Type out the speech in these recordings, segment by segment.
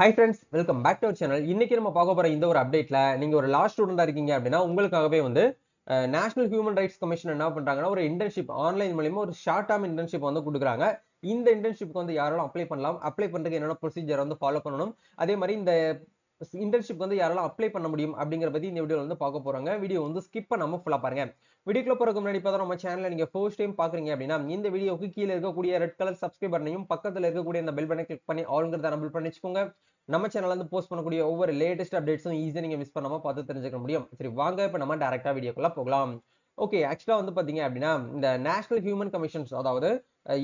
Hi friends, welcome back to our channel. இன்னைக்கு நம்ம பார்க்க போற இந்த ஒரு அப்டேட்ல நீங்க ஒரு லா ஸ்டூடெண்டா இருக்கீங்க அப்படின்னா உங்களுக்காகவே வந்து நேஷனல் ஹியூமன் ரைட்ஸ் கமிஷன் என்ன பண்றாங்கன்னா ஒரு இன்டர்ன்ஷிப் ஆன்லைன் மூலமா ஒரு ஷார்ட் டேர்ம் இன்டர்ன்ஷிப் வந்து கொடுக்குறாங்க. இந்த இன்டர்ன்ஷிப்க்கு வந்து யாரெல்லாம் அப்ளை பண்ணலாம், அப்ளை பண்றதுக்கு என்னென்ன ப்ரொசீஜர் வந்து ஃபாலோ பண்ணணும், அதே மாதிரி இந்த இன்டர்ன்ஷிப் வந்து யாரெல்லாம் அப்ளை பண்ண முடியும் அப்படிங்கிற பத்தி இந்த வீடியோல வந்து பார்க்க போறாங்க. வீடியோ வந்து ஸ்கிப் பண்ணாம ஃபுல்லா பாருங்க. வீடியோக்குள்ள போறதுக்கு முன்னாடி பார்த்தா நம்ம சேனலை நீங்க ஃபர்ஸ்ட் டைம் பாக்குறீங்க அப்படின்னா இந்த வீடியோக்கு கீழே இருக்கக்கூடிய ரெட் கலர் சப்ஸ்கிரைப் பட்டனையும் பக்கத்துல இருக்கக்கூடிய இந்த பெல் பட்டனை கிளிக் பண்ணி ஆல்ங்கிறத எனபிள் பண்ணி வச்சுக்கோங்க. நம்ம சேனல்ல இருந்து போஸ்ட் பண்ணக்கூடிய ஒவ்வொரு லேட்டஸ்ட் அப்டேட்ஸும் ஈஸியா நீங்க மிஸ் பண்ணாம பார்த்து தெரிஞ்சுக்க முடியும். சரி வாங்க இப்ப நம்ம டைரக்டா வீடியோக்குள்ள போகலாம். ஓகே, ஆக்சுவலா வந்து பாத்தீங்க அப்படின்னா இந்த நேஷனல் ஹியூமன் கமிஷன்ஸ் அதாவது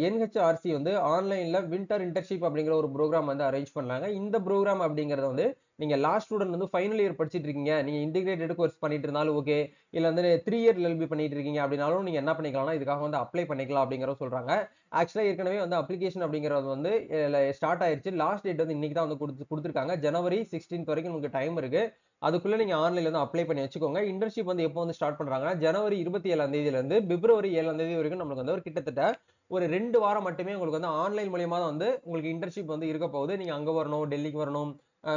என்ஹெச்ஆர்சி வந்து ஆன்லைன்ல வின்டர் இன்டர்ன்ஷிப் அப்படிங்கிற ஒரு ப்ரோக்ராம் வந்து அரேஞ்ச் பண்ணாங்க. இந்த ப்ரோக்ராம் அப்படிங்கறது வந்து நீங்க லாஸ்ட் ஸ்டூடெண்ட் வந்து ஃபைனல் இயர் படிச்சிட்டு இருக்கீங்க, நீங்க இன்டிகிரேட்டட் கோர்ஸ் பண்ணிட்டு இருந்தாலும் ஓகே, இல்ல வந்து 3 இயர் எல்எல்பி பண்ணிட்டு இருக்கீங்க அப்படின்னாலும் நீங்க என்ன பண்ணிக்கலாம்னா இதுக்காக வந்து அப்ளை பண்ணிக்கலாம் அப்படிங்கறத சொல்றாங்க. ஆக்சுவலா ஏற்கனவே வந்து அப்ளிகேஷன் அப்படிங்கிறது வந்து ஸ்டார்ட் ஆயிருச்சு. லாஸ்ட் டேட் வந்து இன்னைக்கு தான் வந்து கொடுத்துருக்காங்க. ஜனவரி 16 வரைக்கும் உங்களுக்கு டைம் இருக்கு. அதுக்குள்ள நீங்க ஆன்லைன்ல வந்து அப்ளை பண்ணி வச்சுக்கோங்க. இன்டர்ன்ஷிப் வந்து எப்போ வந்து ஸ்டார்ட் பண்றாங்கன்னா ஜனவரி 27ஆம் தேதியில இருந்து பிப்ரவரி 7ஆம் தேதி வரைக்கும் நம்மளுக்கு வந்து ஒரு கிட்டத்தட்ட ஒரு 2 வாரம் மட்டுமே உங்களுக்கு வந்து ஆன்லைன் மூலியமா தான் வந்து உங்களுக்கு இன்டர்ன்ஷிப் வந்து இருக்க போகுது. நீங்க அங்க வரணும், டெல்லிக்கு வரணும்,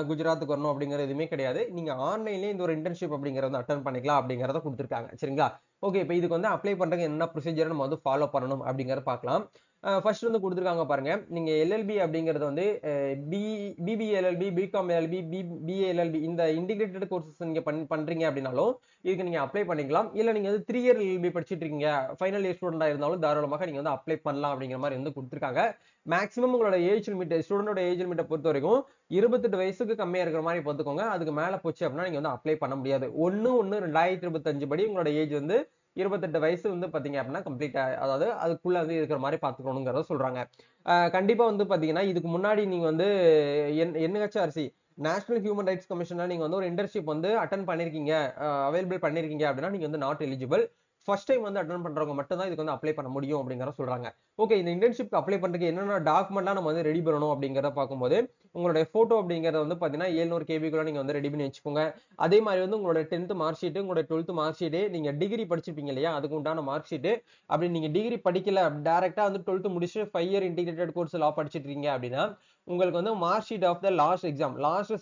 குஜராத்துக்கு வரணும் அப்படிங்கிறது எதுவுமே கிடையாது. நீங்க ஆன்லைன்லயே இந்த ஒரு இன்டர்ன்ஷிப் அப்படிங்கறத வந்து அட்டெண்ட் பண்ணிக்கலாம் அப்படிங்கறத கொடுத்துருக்காங்க. சரிங்களா? ஓகே, இப்போ இதுக்கு வந்து அப்ளை பண்றதுக்கு என்ன ப்ரொசீஜர் நம்ம வந்து ஃபாலோ பண்ணணும் அப்படிங்கறத பார்க்கலாம். ஃபர்ஸ்ட் வந்து கொடுத்துருக்காங்க பாருங்க. நீங்க எல்எல்பி அப்படிங்கிறது வந்து BBA LLB, BCom LLB, BA LLB இந்த இன்டிகிரேட்டட் கோர்சஸ் நீங்க பண்றீங்க அப்படின்னாலும் இதுக்கு நீங்க அப்ளை பண்ணிக்கலாம். இல்ல நீங்க வந்து 3 இயர் எல்எல்பி படிச்சிட்டு இருக்கீங்க, ஃபைனல் இயர் ஸ்டூடெண்டா இருந்தாலும் தாராளமாக நீங்க வந்து அப்ளை பண்ணலாம் அப்படிங்கிற மாதிரி வந்து கொடுத்துருக்காங்க. மேக்ஸிமம் உங்களோட ஏஜ் லிமிட் ஸ்டூடெண்டோட ஏஜ் லிமிட்டை பொறுத்த வரைக்கும் 28 வயசுக்கு கம்மியா இருக்கிற மாதிரி பார்த்துக்கோங்க. அதுக்கு மேல போச்சு அப்படின்னா நீங்க வந்து அப்ளை பண்ண முடியாது. 1/1/2025 படி உங்களோட ஏஜ் வந்து 28 வயசு வந்து பாத்தீங்க அப்படின்னா கம்ப்ளீட், அதாவது அதுக்குள்ள வந்து இருக்கிற மாதிரி பாத்துக்கணுங்கிறத சொல்றாங்க. கண்டிப்பா வந்து பாத்தீங்கன்னா இதுக்கு முன்னாடி நீங்க வந்து என்ஹெச்ஆர்சி நேஷனல் ஹியூமன் ரைட்ஸ் கமிஷன்ல நீங்க வந்து ஒரு இன்டர்ன்ஷிப் வந்து அட்டன் பண்ணிருக்கீங்க, அவைலபிள் பண்ணிருக்கீங்க அப்படின்னா நீங்க வந்து நாட் எலிஜிபிள். ஃபர்ஸ்ட் டைம் வந்து அட்டன் பண்றவங்க மட்டும் தான் இதுக்கு வந்து அப்ளை பண்ண முடியும் அப்படிங்கறத சொல்றாங்க. ஓகே, இந்த இன்டர்ன்ஷிப் அப்ளை பண்றதுக்கு என்னென்ன டாக்குமெண்ட்லாம் நம்ம வந்து ரெடி பண்ணணும் அப்படிங்கறத பார்க்கும்போது உங்களுடைய போட்டோ அப்படிங்கறத வந்து பாத்தீங்கன்னா 700 கேபிக்குள்ள நீங்க வந்து ரெடி பண்ணி வச்சுக்கோங்க. அதே மாதிரி வந்து உங்களோட 10th மார்க் ஷீட், உங்களோட 12th மார்க் ஷீட், நீங்க டிகிரி படிச்சிருப்பீங்க இல்லையா அதுக்கு உண்டான மார்க் ஷீட். அப்படி நீங்க டிகிரி படிக்கல டைரக்டா வந்து 12th முடிச்சு 5 இயர் இன்டிகிரேட்டட் கோர்ஸ் லா படிச்சிட்டு இருக்கீங்க அப்படின்னா உங்களுக்கு வந்து mark sheet of the last exam, last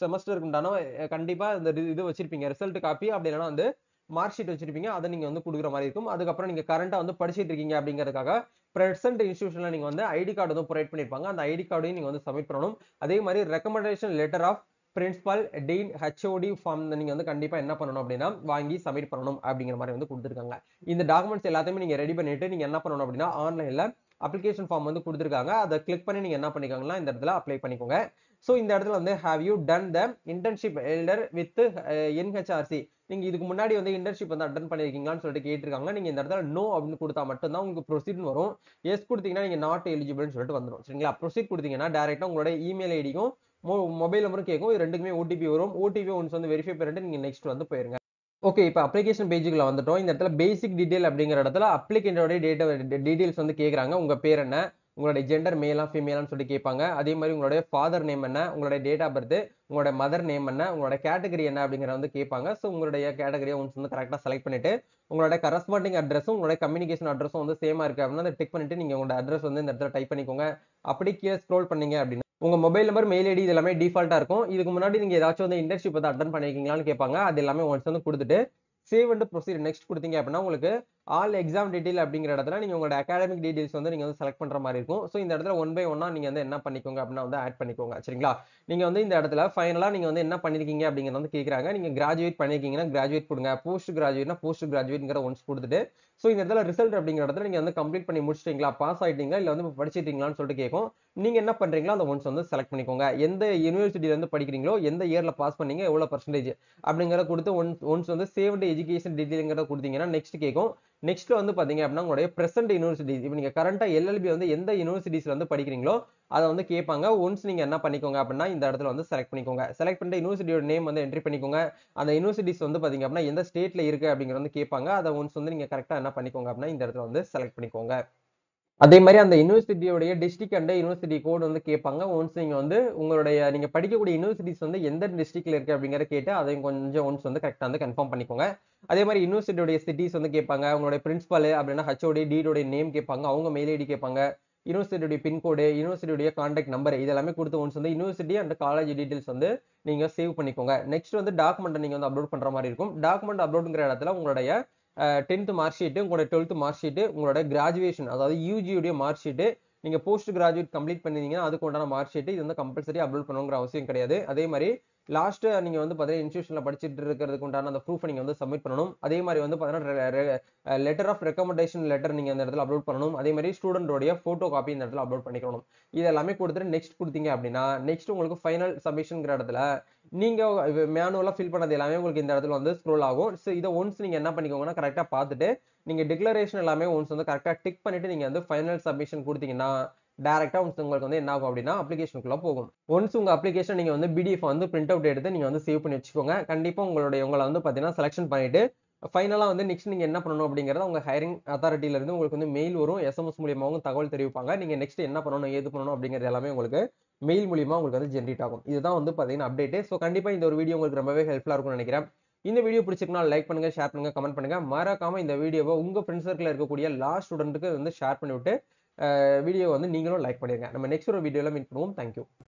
செமஸ்டருக்கு உண்டான கண்டிப்பா இந்த இது வச்சிருப்பீங்க, ரிசல்ட் காப்பி. அப்படி இல்லைன்னா வந்து மார்க் ஷீட் வச்சிருப்பீங்க, அதை நீங்க வந்து கொடுக்குற மாதிரி இருக்கும். அதுக்கப்புறம் நீங்க கரண்டா வந்து படிச்சிட்டு இருக்கீங்க அப்படிங்கிறதுக்காக பிரசன்ட் இன்ஸ்டிடியூஷன்ல நீங்க வந்து ஐடி கார்டு வந்து ப்ரொவைட் பண்ணிருப்பாங்க. அந்த ஐடி கார்டையும் நீங்க வந்து சப்மிட் பண்ணணும். அதே மாதிரி recommendation letter of principal, dean, HOD form நீங்க வந்து கண்டிப்பா என்ன பண்ணணும் அப்படின்னா வாங்கி சப்மிட் பண்ணணும் அப்படிங்கிற மாதிரி வந்து கொடுத்துருக்காங்க. இந்த டாக்குமெண்ட்ஸ் எல்லாத்தையுமே நீங்க ரெடி பண்ணிட்டு நீங்க என்ன பண்ணணும் அப்படின்னா ஆன்லைன்ல அப்ளிகேஷன் ஃபார்ம் வந்து கொடுத்துருக்காங்க. அதை கிளிக் பண்ணி நீங்க என்ன பண்ணிக்கோங்கன்னா இந்த இடத்துல அப்ளை பண்ணிக்கோங்க. சோ இந்த இடத்துல வந்து have you done the internship elder with NHRC, நீங்க இதுக்கு முன்னாடி வந்து இன்டர்ன்ஷிப் வந்து அட்டன் பண்ணிருக்கீங்களான்னு சொல்லிட்டு கேட்டிருக்காங்க. நீங்க இந்த இடத்துல நோ அப்படின்னு கொடுத்தா மட்டும் தான் உங்களுக்கு ப்ரொசீட் வரும். எஸ் கொடுத்தீங்கன்னா நீங்க நாட் எலிஜிபிள்னு சொல்லிட்டு வந்துடும். சரிங்களா? ப்ரொசீட் கொடுத்தீங்கன்னா டைரக்டா உங்களோட இமெயில் ஐடிக்கும் மொபைல் நம்பரும் கேட்கும். இது ரெண்டுக்குமே ஓடிபி வரும். ஓடிபி ஒன்ஸ் வந்து வெரிஃபை பண்ணிட்டு நீங்க நெக்ஸ்ட் வந்து போயிருங்க. ஓகே, இப்போ அப்ளிகேஷன் பேஜுக்குள்ள வந்துட்டோம். இந்த இடத்துல பேசிக் டீடைல் அப்படிங்கிற இடத்துல அப்ளிகேண்டோட டீடைல்ஸ் வந்து கேட்கறாங்க. உங்க பேர் என்ன, உங்களுடைய ஜெண்டர் மேலா ஃபீமேலான்னு சொல்லி கேட்பாங்க. அதே மாதிரி உங்களுடைய ஃபாதர் நேம் என்ன, உங்களுடைய டேட் ஆஃப் பர்த், உங்களுடைய மதர் நேம் என்ன, உங்களோட கேட்டகரி என்ன அப்படிங்கறத வந்து கேட்பாங்க. ஸோ உங்களுடைய கேட்டகரியை ஒன்ஸ் வந்து கரெக்டா செலக்ட் பண்ணிட்டு உங்களோட கரஸ்பாண்டிங் அட்ரஸும் உங்களுடைய கம்யூனிகேஷன் அட்ரஸும் வந்து சேமா இருக்கு அப்படின்னா அதை டிக் பண்ணிட்டு நீங்க உங்களோட அட்ரஸ் வந்து இந்த இடத்துல டைப் பண்ணிக்கோங்க. அப்படி கீழே ஸ்க்ரோல் பண்ணீங்க அப்படின்னா உங்க மொபைல் நம்பர், மெயில் ஐடி இது எல்லாமே டிஃபால்ட்டா இருக்கும். இதுக்கு முன்னாடி நீங்க ஏதாச்சும் வந்து இன்டர்ன்ஷிப் வந்து அட்டன் பண்ணிருக்கீங்களான்னு கேட்பாங்க. அது எல்லாமே ஒன்ஸ் வந்து கொடுத்துட்டு சேவ் அண்ட் ப்ரொசீட் நெக்ஸ்ட் கொடுத்தீங்க அப்படின்னா உங்களுக்கு ஆல் எக்ஸாம் டீடைல் அப்படிங்கிற இடத்துல நீங்க உங்களோட அகாடமிக் டீடைல்ஸ் வந்து நீங்க வந்து செலக்ட் பண்ற மாதிரி இருக்கும். ஸோ இந்த இடத்துல 1 by 1 நீங்க வந்து என்ன பண்ணிக்கோங்க அப்படின்னா வந்து ஆட் பண்ணிக்கோங்க. சரிங்களா? நீங்க வந்து இந்த இடத்துல ஃபைனலா நீங்க வந்து என்ன பண்ணிருக்கீங்க அப்படிங்கறத வந்து கேட்கறாங்க. நீங்க கிராஜுவேட் பண்ணிருக்கீங்கன்னா கிராஜுவேட் கொடுங்க, போஸ்ட் கிராஜுவேட்னா போஸ்ட் கிராஜுவேட்ங்கிற ஒன்ஸ் கொடுத்துட்டு ஸோ இந்த இடத்துல ரிசல்ட் அப்படிங்கிற இடத்துல நீங்க வந்து கம்ப்ளீட் பண்ணி முடிச்சிட்டீங்களா, பாஸ் ஆயிட்டீங்களா, இல்ல வந்து படிச்சிட்டீங்களான்னு சொல்லிட்டு கேட்கும். நீங்க என்ன பண்றீங்களோ அந்த ஒன்ஸ் வந்து செலக்ட் பண்ணிக்கோங்க. எந்த யூனிவர்சிட்டியில இருந்து படிக்கிறீங்களோ, எந்த இயர்ல பாஸ் பண்ணீங்க, எவ்வளவு பர்சன்டேஜ் அப்படிங்கறத கொடுத்து ஒன்ஸ் வந்து சேவ்டு எஜுகேஷன் டீடைல்ங்கிறத கொடுத்தீங்கன்னா நெக்ஸ்ட் கேட்கும். நெக்ஸ்ட் வந்து பாத்தீங்க அப்படின்னா உங்களுடைய பிரசன்ட் யூனிவர்சிட்டி, இப்போ நீங்க கரண்டா எல்எல்பி வந்து எந்த யூனிவர்சிட்டிஸ்ல வந்து படிக்கிறீங்களோ அதை வந்து கேட்பாங்க. ஒன்ஸ் நீங்க என்ன பண்ணிக்கோங்க அப்படின்னா இந்த இடத்துல வந்து செலக்ட் பண்ணிக்கோங்க. செலக்ட் பண்ணிட்டு யூனிவர்சிட்டியோட நேம் வந்து என்ட்ரி பண்ணிக்கோங்க. அந்த யூனிவர்சிட்டிஸ் வந்து பாத்தீங்க அப்படின்னா எந்த ஸ்டேட்ல இருக்கு அப்படிங்கறது வந்து கேட்பாங்க. அதை ஒன்ஸ் வந்து நீங்க கரெக்டா என்ன பண்ணிக்கோங்க அப்படின்னா இந்த இடத்துல வந்து செலக்ட் பண்ணிக்கோங்க. அதே மாதிரி அந்த யூனிவர்சிட்டியோட டிஸ்ட்ரிக்ட் அண்ட் யூனிவர்சிட்டி கோட் வந்து கேட்பாங்க. ஒன்ஸ் நீங்க வந்து உங்களுடைய நீங்க படிக்கக்கூடிய யூனிவர்சிட்டிஸ் வந்து எந்த டிஸ்ட்ரிக்ட்ல இருக்கு அப்படிங்கறத கேட்டு அதையும் கொஞ்சம் ஒன்ஸ் வந்து கரெக்டா வந்து கன்ஃபார்ம் பண்ணிக்கோங்க. அதே மாதிரி யூனிவர்சிட்டியோட சிட்டிஸ் வந்து கேட்பாங்க. உங்களுடைய பிரின்சிபல் அப்படின்னா ஹெச்ஓடி டீடோட நேம் கேட்பாங்க. அவங்க மெயில் ஐடி கேட்பாங்க. யூனிவர்சிட்டியுடைய பின்கோடு, யூனிவர்சிட்டியுடைய கான்டாக்ட் நம்பர் இதெல்லாமே கொடுத்து ஒன்ஸ் வந்து யூனிவர்சிட்டி அண்ட் காலேஜ் டீடைல்ஸ் வந்து நீங்க சேவ் பண்ணிக்கோங்க. நெக்ஸ்ட் வந்து டாக்குமெண்ட் நீங்க வந்து அப்லோட் பண்ற மாதிரி இருக்கும். டாக்குமெண்ட் அப்லோட்ங்கிற இடத்துல உங்களுடைய 10th மார்க் ஷீட், உங்களோட 12th மார்க் ஷீட், உங்களோட கிராஜுவேஷன் அதாவது யூஜியுடைய மார்க் ஷீட், நீங்க போஸ்ட் கிராஜுவேட் கம்ப்ளீட் பண்ணிருந்தீங்கன்னா அதுக்கு உண்டான மார்க் ஷீட் இது வந்து கம்பல்சரி அப்லோட் பண்ணணுங்கிற அவசியம் கிடையாது. அதே மாதிரி லாஸ்ட் நீங்க வந்து பாத்தீங்கன்னா இன்ஸ்டியூஷன்ல படிச்சிட்டு இருக்கிறதுக்கு உண்டான அந்த ப்ரூஃப் நீங்க வந்து சப்மிட் பண்ணணும். அதே மாதிரி வந்து பாத்தீங்கன்னா லெட்டர் ஆஃப் ரெக்கமெண்டேஷன் லெட்டர் நீங்க அந்த இடத்துல அப்லோட் பண்ணணும். அதே மாதிரி ஸ்டூடெண்டோடைய போட்டோ காப்பி இந்த இடத்துல அப்லோட் பண்ணிக்கணும். இது எல்லாமே கொடுத்துட்டு நெக்ஸ்ட் கொடுத்தீங்க அப்படின்னா நெக்ஸ்ட் உங்களுக்கு ஃபைனல் சப்மிஷன்ங்கிற இடத்துல நீங்க மேனுவலா ஃபில் பண்ணது எல்லாமே உங்களுக்கு இந்த இடத்துல வந்து ஸ்க்ரோல் ஆகும். ஸோ இதை ஒன்ஸ் நீங்க என்ன பண்ணிக்கோங்கன்னா கரெக்டா பார்த்துட்டு நீங்க டிக்ளரேஷன் எல்லாமே ஒன்ஸ் வந்து கரெக்டா டிக் பண்ணிட்டு நீங்க வந்து ஃபைனல் சப்மிஷன் கொடுத்தீங்கன்னா டைரக்டா உங்களுக்கு வந்து என்ன ஆகும் அப்படின்னா அப்ளிகேஷனுக்குள்ள போகும். ஒன்ஸ் உங்க அப்ளிகேஷன் நீங்க வந்து பிடிஎஃப் வந்து பிரிண்ட் அவுட் எடுத்து நீங்க வந்து சேவ் பண்ணி வச்சுக்கோங்க. கண்டிப்பா உங்களை வந்து பாத்தீங்கன்னா செலக்ஷன் பண்ணிட்டு ஃபைனலா வந்து நெக்ஸ்ட் நீங்க என்ன பண்ணணும் அப்படிங்கறத உங்க ஹைரிங் அத்தாரிட்டில இருந்து உங்களுக்கு வந்து மெயில் வரும். எஸ்எம்எஸ் மூலியமாவும் தகவல் தெரிவிப்பாங்க. நீங்க நெக்ஸ்ட் என்ன பண்ணணும் ஏது பண்ணணும் அப்படிங்கிறது எல்லாமே உங்களுக்கு மெயில் மூலியமா உங்களுக்கு வந்து ஜென்ரேட் ஆகும். இதுதான் வந்து பாத்தீங்கன்னா அப்டேட். ஸோ கண்டிப்பா இந்த ஒரு வீடியோ உங்களுக்கு ரொம்பவே ஹெல்ப்ஃபுல்லா இருக்கும்னு நினைக்கிறேன். இந்த வீடியோ பிடிச்சிருக்கா லைக் பண்ணுங்க, ஷேர் பண்ணுங்க, கமெண்ட் பண்ணுங்க. மறக்காம இந்த வீடியோவை உங்க ஃப்ரெண்ட்ஸ் சர்க்கிள்ல இருக்கக்கூடிய ஸ்டூடெண்ட்டுக்கு வந்து ஷேர் பண்ணி விட்டு வீடியோ வந்து நீங்களும் லைக் பண்ணிருங்க. நம்ம நெக்ஸ்ட் ஒரு வீடியோல மீட் பண்ணுவோம். தேங்க்யூ.